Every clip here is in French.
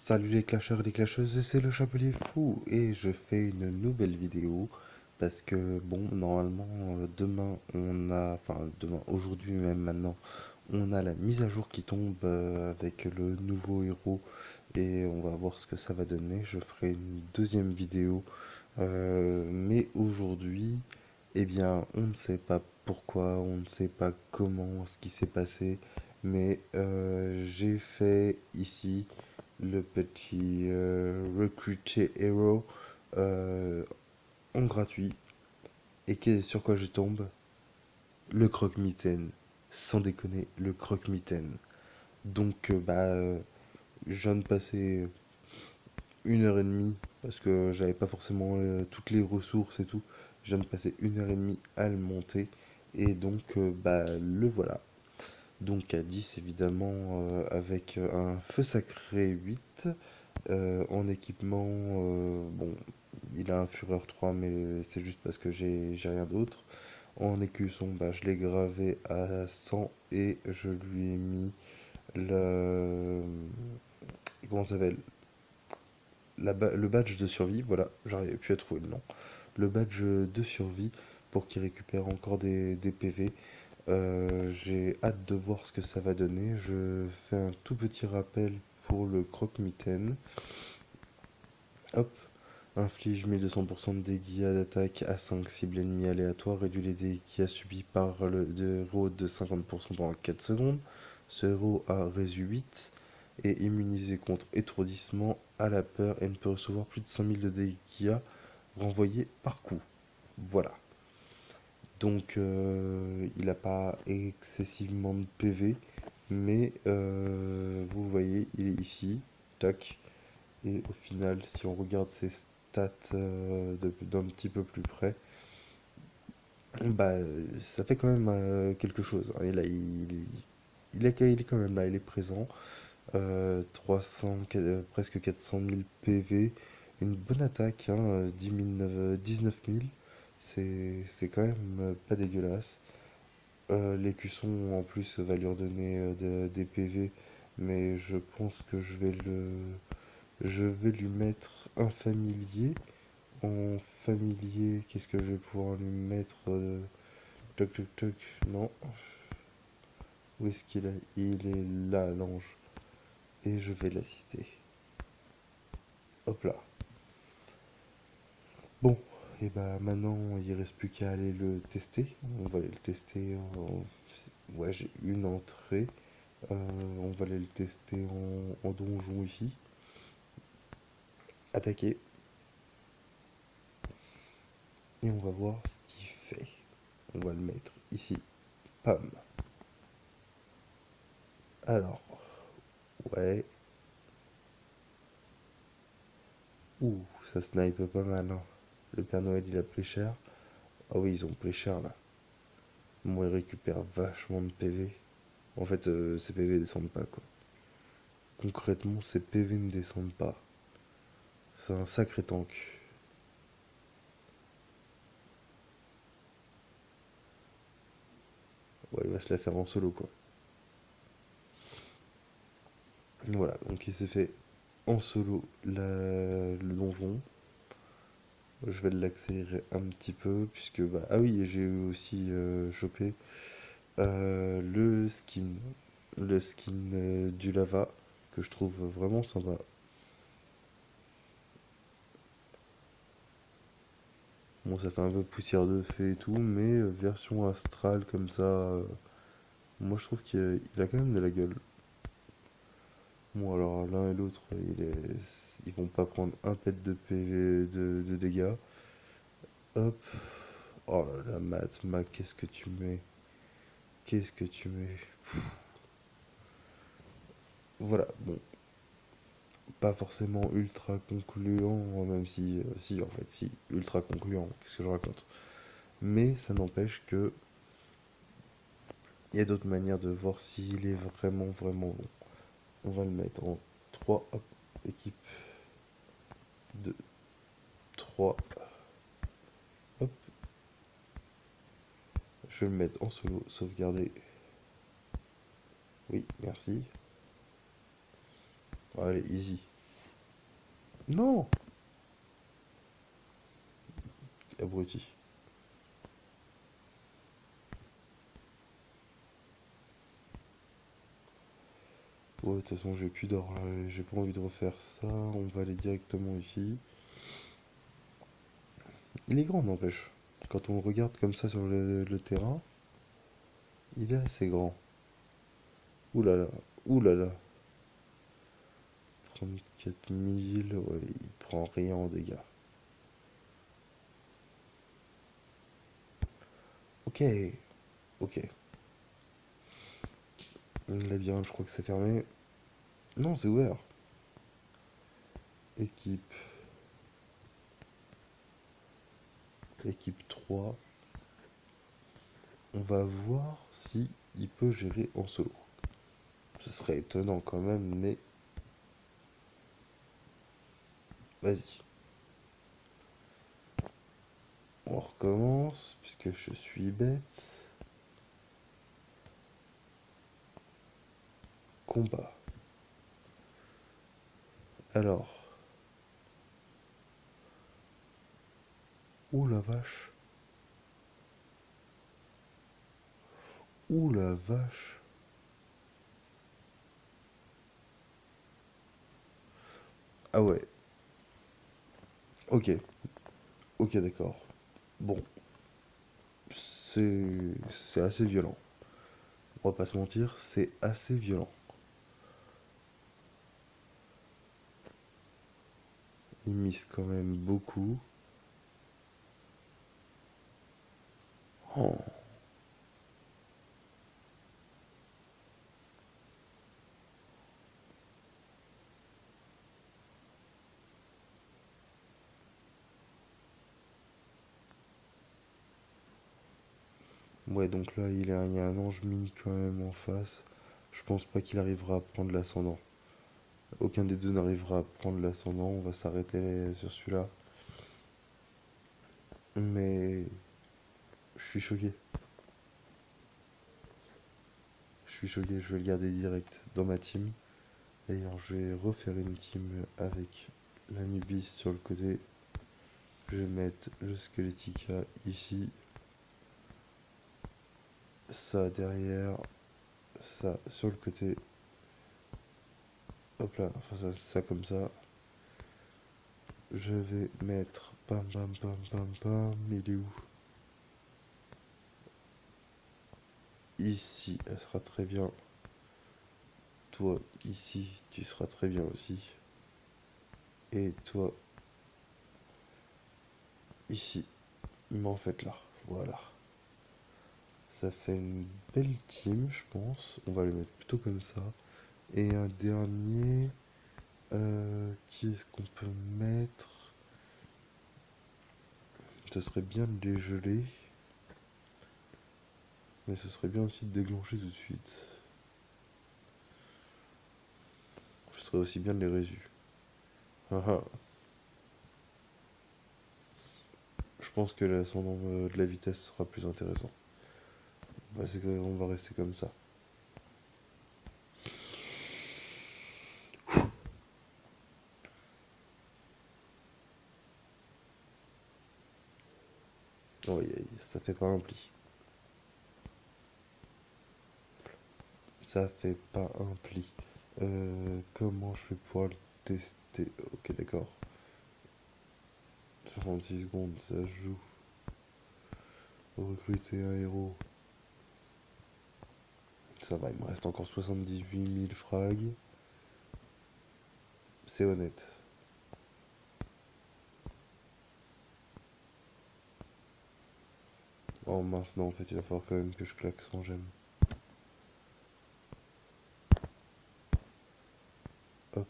Salut les clasheurs et les clasheuses, c'est le Chapelier Fou et je fais une nouvelle vidéo parce que bon, normalement demain demain, aujourd'hui même maintenant, on a la mise à jour qui tombe avec le nouveau héros et on va voir ce que ça va donner. Je ferai une deuxième vidéo, mais aujourd'hui, eh bien, on ne sait pas pourquoi, on ne sait pas comment, ce qui s'est passé, mais j'ai fait ici le petit Recruiter Hero euh, en gratuit. Et sur quoi je tombe? Le croque-mitaine. Sans déconner, le croque-mitaine. Donc, je viens de passer 1 heure et demie, parce que j'avais pas forcément toutes les ressources et tout. Je viens de passer 1 heure et demie à le monter. Et donc, le voilà. Donc à 10 évidemment, avec un feu sacré 8. En équipement, bon, il a un Fureur 3, mais c'est juste parce que j'ai rien d'autre. En écusson, je l'ai gravé à 100 et je lui ai mis le. Comment ça s'appelle? Le badge de survie, voilà, j'arrivais plus à trouver le nom. Le badge de survie pour qu'il récupère encore des PV. J'ai hâte de voir ce que ça va donner. Je fais un tout petit rappel pour le croque-mitaine. Hop, inflige 1200% de dégâts d'attaque à 5 cibles ennemies aléatoires, réduit les dégâts subis par le héros de 50% pendant 4 secondes. Ce héros a résu 8 et immunisé contre étourdissement, à la peur et ne peut recevoir plus de 5000 de dégâts renvoyés par coup. Voilà. Donc il n'a pas excessivement de PV, mais vous voyez, il est ici. Tac. Et au final, si on regarde ses stats d'un petit peu plus près, bah, ça fait quand même quelque chose, hein. Et là, il est quand même là, il est présent. 300, presque 400 000 PV, une bonne attaque, hein, 10 000, 19 000, c'est quand même pas dégueulasse. L'écusson en plus va lui redonner des PV, mais je pense que je vais lui mettre un familier. En familier, qu'est-ce que je vais pouvoir lui mettre? Toc toc toc, non. Où est-ce qu'il est? Il est là, l'ange. Et je vais l'assister. Hop là. Bon, et bah maintenant il reste plus qu'à aller le tester. On va aller le tester Ouais, j'ai une entrée. On va aller le tester en donjon ici. Attaquer. Et on va voir ce qu'il fait. On va le mettre ici. Pam. Alors, ouais. Ouh, ça snipe pas mal, hein. Le Père Noël, il a pris cher. Ah oui, ils ont pris cher là. Moi, il récupère vachement de PV. En fait, ces PV descendent pas, quoi. Concrètement, ces PV ne descendent pas. C'est un sacré tank. Ouais, il va se la faire en solo, quoi. Voilà, donc il s'est fait en solo le donjon. Je vais l'accélérer un petit peu, puisque... ah oui, j'ai aussi chopé le skin. Le skin du lava, que je trouve vraiment sympa. Bon, ça fait un peu poussière de fée et tout, mais version astrale comme ça, moi je trouve qu'il a quand même de la gueule. Bon, alors l'un et l'autre, ils vont pas prendre un pet de PV de dégâts. Hop. Oh là là, Matt, qu'est-ce que tu mets? Qu'est-ce que tu mets? Voilà, bon, pas forcément ultra concluant, même si, en fait, si, ultra concluant, qu'est-ce que je raconte? Mais ça n'empêche que il y a d'autres manières de voir s'il est vraiment, vraiment bon. On va le mettre en 3, hop, équipe 2, 3, hop. Je vais le mettre en solo, sauvegarder. Oui, merci. Allez, easy. Non! Abruti. Ouais, de toute façon, j'ai plus d'or là, j'ai pas envie de refaire ça. On va aller directement ici. Il est grand, n'empêche. Quand on le regarde comme ça sur le terrain, il est assez grand. Ouh là là, ouh là là. 34 000, ouais, il prend rien en dégâts. Ok, ok. Labyrinthe, je crois que c'est fermé. Non, c'est ouvert. Équipe. Équipe 3. On va voir si il peut gérer en solo. Ce serait étonnant quand même, mais vas-y. On recommence, puisque je suis bête. Combat. Alors. Ouh la vache. Ouh la vache. Ah ouais. Ok. Ok, d'accord. Bon. C'est assez violent. On va pas se mentir, c'est assez violent. Il mise quand même beaucoup. Oh. Ouais, donc là, il y a un ange mini quand même en face. Je pense pas qu'il arrivera à prendre l'ascendant. Aucun des deux n'arrivera à prendre l'ascendant. On va s'arrêter sur celui-là. Mais je suis choqué. Je suis choqué. Je vais le garder direct dans ma team. D'ailleurs, je vais refaire une team avec l'Anubis sur le côté. Je vais mettre le Skeletica ici. Ça derrière. Ça sur le côté. Hop là. Enfin, ça comme ça. Je vais mettre. Pam pam pam pam pam. Il est où? Ici, elle sera très bien. Toi, ici, tu seras très bien aussi. Et toi, ici. Mais en fait là. Voilà. Ça fait une belle team, je pense. On va le mettre plutôt comme ça. Et un dernier. Qui est-ce qu'on peut mettre? Ce serait bien de les geler. Mais ce serait bien aussi de déclencher tout de suite. Ce serait aussi bien de les résus. Ah ah. Je pense que l'ascendant de la vitesse sera plus intéressant. Bah, on va rester comme ça. Oh, ça fait pas un pli. Ça fait pas un pli. Comment je vais pouvoir le tester? Ok, d'accord. 56 secondes, ça joue. Recruter un héros. Ça va, il me reste encore 78 000 frags. C'est honnête. Oh mince, non, en fait, il va falloir quand même que je claque sans gemme. Hop,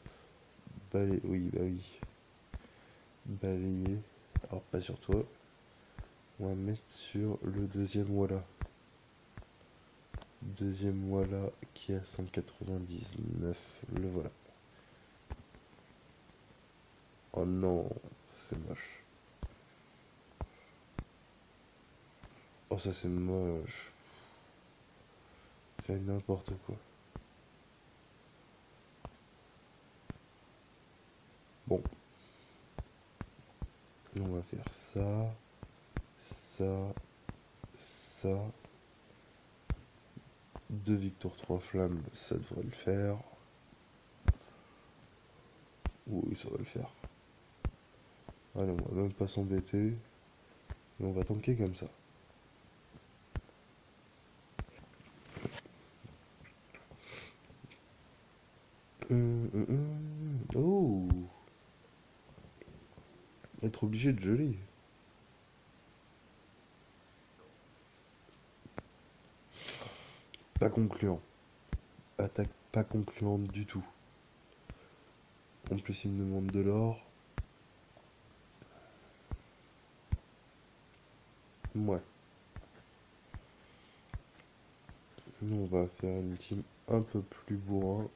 balayer. Oui, bah oui. Balayer. Alors, pas sur toi. On va mettre sur le deuxième Walla. Deuxième Walla qui a 199. Le voilà. Oh non, c'est moche. Oh, ça c'est moche. C'est n'importe quoi. Bon, On va faire ça, ça, ça. 2 victoires, 3 flammes, ça devrait le faire. Oui, ça va le faire. Allez, on va même pas s'embêter. Et on va tanker comme ça. Oh, être obligé de geler. Pas concluant. Attaque pas concluante du tout. En plus, il me demande de l'or. Ouais. Nous, on va faire une team un peu plus bourrin.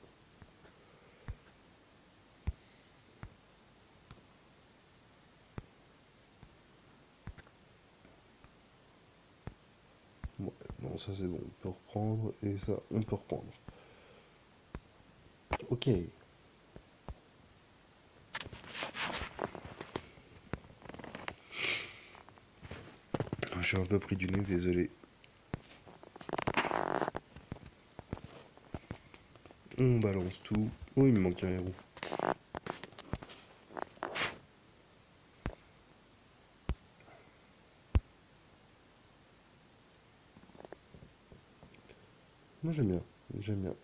Ouais, non, ça c'est bon. On peut reprendre. Et ça, on peut reprendre. Ok. Je suis un peu pris du nez, désolé. On balance tout. Oh, il me manque un héros. Moi, j'aime bien. J'aime bien.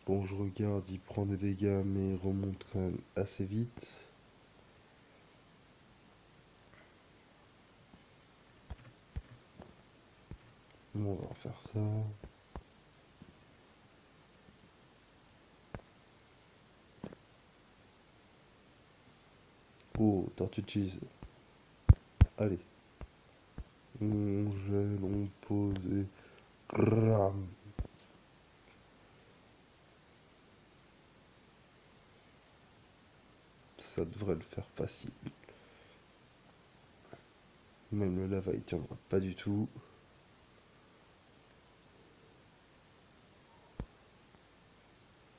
Bon, je regarde, il prend des dégâts, mais il remonte quand même assez vite. Bon, on va faire ça. Oh, tortue de cheese. Allez. On gèle, on pose et... Ram. Ça devrait le faire facile. Même le lava, il tiendra pas du tout.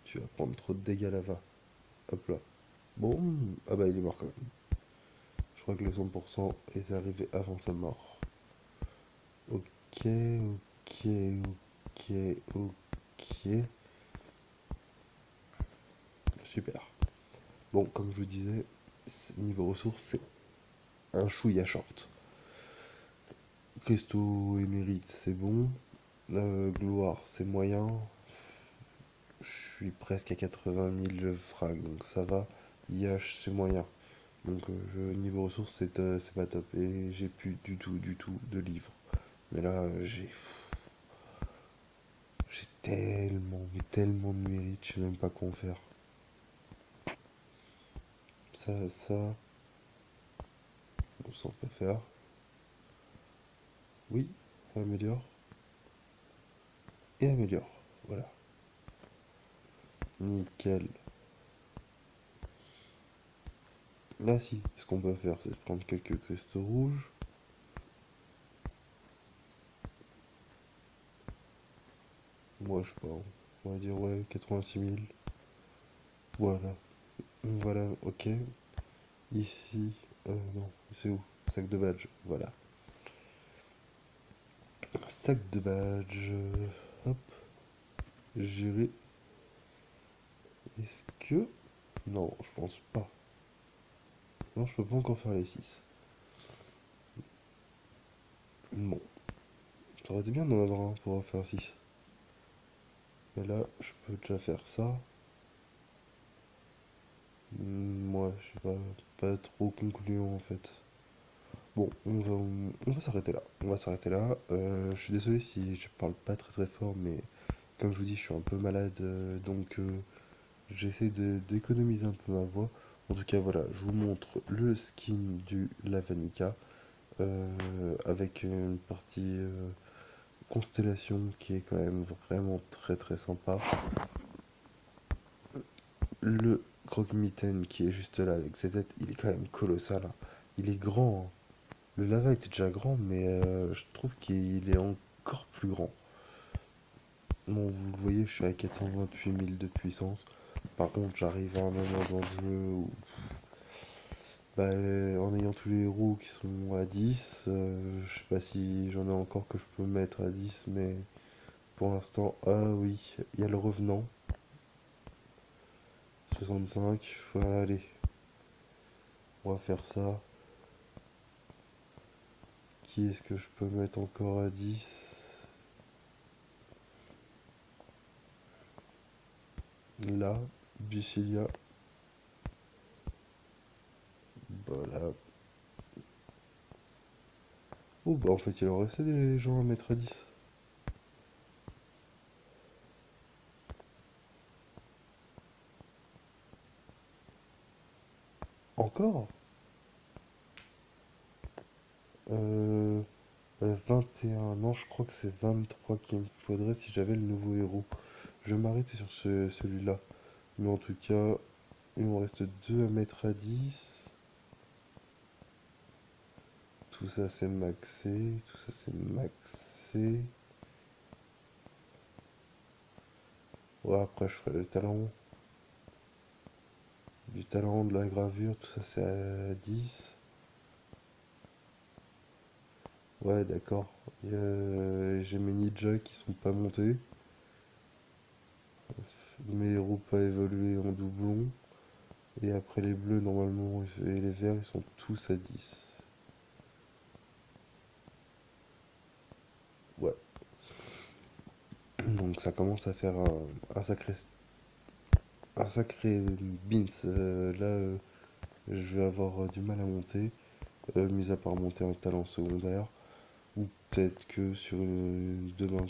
Tu vas prendre trop de dégâts lava. Hop là. Bon, ah bah il est mort quand même. Je crois que le 100% est arrivé avant sa mort. Ok, ok, ok, ok. Super. Bon, comme je vous disais, niveau ressources, c'est un chouïa short. Cristaux et mérite, c'est bon. Gloire, c'est moyen. Je suis presque à 80 000 frags, donc ça va. IH, c'est moyen. Donc niveau ressources, c'est pas top. Et j'ai plus du tout de livres. Mais là, j'ai tellement, mais tellement de mérite, je sais même pas quoi en faire. Ça, bon, ça on peut faire. Oui, améliore. Et améliore. Voilà. Nickel. Là, si, ce qu'on peut faire, c'est prendre quelques cristaux rouges. Moi, je sais pas, on va dire, ouais, 86 000. Voilà. Voilà, ok. Ici, non, c'est où? Sac de badge, voilà. Sac de badge. Hop, gérer. Est-ce que... Non, je pense pas. Non, je peux pas encore faire les 6. Bon, ça aurait été bien d'en avoir un pour faire 6. Mais là, je peux déjà faire ça. Moi, je sais pas trop concluant en fait. Bon, on va s'arrêter là. On va s'arrêter là. Je suis désolé si je parle pas très fort, mais comme je vous dis, je suis un peu malade, donc j'essaie d'économiser un peu ma voix. En tout cas, voilà, je vous montre le skin du Lavanica avec une partie constellation qui est quand même vraiment très sympa. Le croque-mitaine qui est juste là avec ses têtes, il est quand même colossal, hein. Il est grand, hein. Le lava était déjà grand, mais je trouve qu'il est encore plus grand. Bon, vous le voyez, je suis à 428 000 de puissance. Par contre, j'arrive à un moment dans le jeu où Bah, en ayant tous les héros qui sont à 10, je sais pas si j'en ai encore que je peux mettre à 10, mais pour l'instant, ah oui, il y a le Revenant, 65, voilà, allez, on va faire ça. Qui est-ce que je peux mettre encore à 10? Là, Bucilia, voilà. Oh bah en fait il en restait des gens à mettre à 10. Encore? euh, 21, non je crois que c'est 23 qu'il me faudrait si j'avais le nouveau héros. Je vais m'arrêter sur celui-là. Mais en tout cas, il m'en reste deux à mettre à 10. Tout ça c'est maxé, tout ça c'est maxé. Ouais, après je ferai le talent, du talent, de la gravure, tout ça c'est à 10. Ouais, d'accord. J'ai mes ninjas qui sont pas montés. Mes héros pas évolués en doublon. Et après les bleus normalement et les verts ils sont tous à 10. Ouais. Donc ça commence à faire un sacré bins. Là je vais avoir du mal à monter. Mis à part monter un talent secondaire. Ou peut-être que demain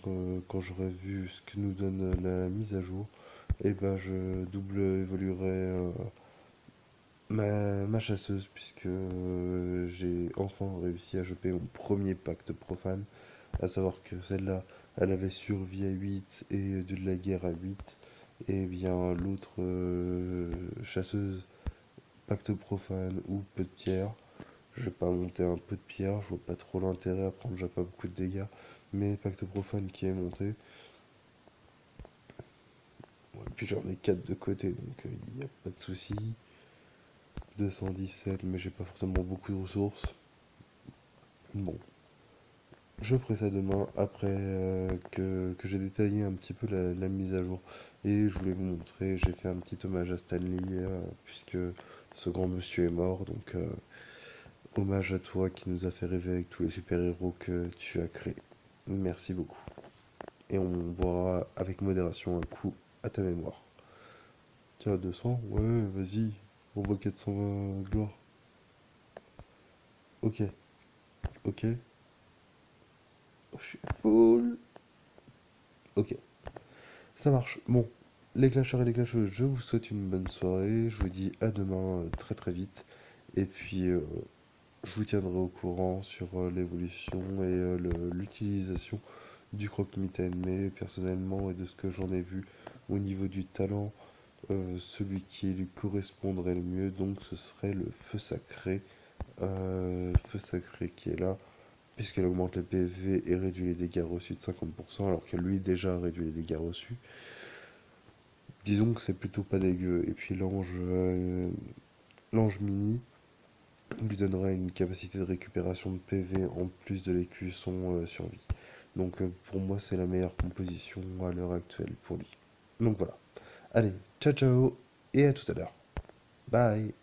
quand j'aurai vu ce que nous donne la mise à jour, et ben je double évoluerai ma chasseuse puisque j'ai enfin réussi à choper mon premier pacte profane, à savoir que celle-là elle avait survie à 8 et de la guerre à 8, et bien l'autre chasseuse pacte profane ou peu de pierre. Je vais pas monter un peu de pierre, je vois pas trop l'intérêt à prendre déjà pas beaucoup de dégâts, mais pacte profane qui est monté. Ouais, puis j'en ai 4 de côté, donc il n'y a pas de souci. 217, mais j'ai pas forcément beaucoup de ressources. Bon, je ferai ça demain après que j'ai détaillé un petit peu la mise à jour. Et je voulais vous montrer, j'ai fait un petit hommage à Stanley, puisque ce grand monsieur est mort, donc hommage à toi qui nous a fait rêver avec tous les super-héros que tu as créés. Merci beaucoup. Et on boira avec modération un coup à ta mémoire. Tiens, 200? Ouais, vas-y. On voit 420 gloire. Ok, ok. Oh, je suis full. Ok, ça marche. Bon, les clasheurs et les clasheuses, je vous souhaite une bonne soirée. Je vous dis à demain très très vite. Et puis, je vous tiendrai au courant sur l'évolution et l'utilisation du croque-mitaine. Mais personnellement, et de ce que j'en ai vu au niveau du talent, celui qui lui correspondrait le mieux, donc ce serait le feu sacré. Feu sacré qui est là, puisqu'elle augmente le PV et réduit les dégâts reçus de 50%, alors que lui déjà réduit les dégâts reçus. Disons que c'est plutôt pas dégueu. Et puis l'ange mini lui donnera une capacité de récupération de PV en plus de l'écusson survie. Donc pour moi c'est la meilleure composition à l'heure actuelle pour lui. Donc voilà. Allez, ciao ciao et à tout à l'heure. Bye.